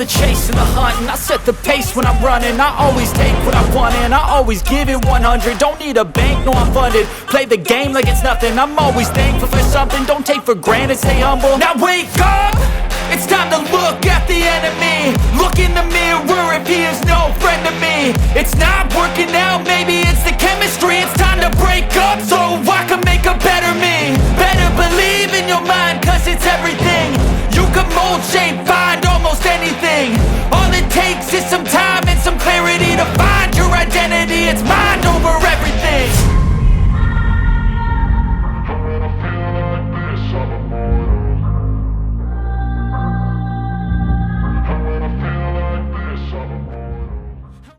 the chase and the hunt, and I set the pace when I'm running. I always take what I want and I always give it 100. Don't need a bank, no I'm funded. Play the game like it's nothing. I'm always thankful for something. Don't take for granted, stay humble. Now wake up! It's time to look at the enemy. Look in the mirror if he is no friend to me. It's not working out, maybe it's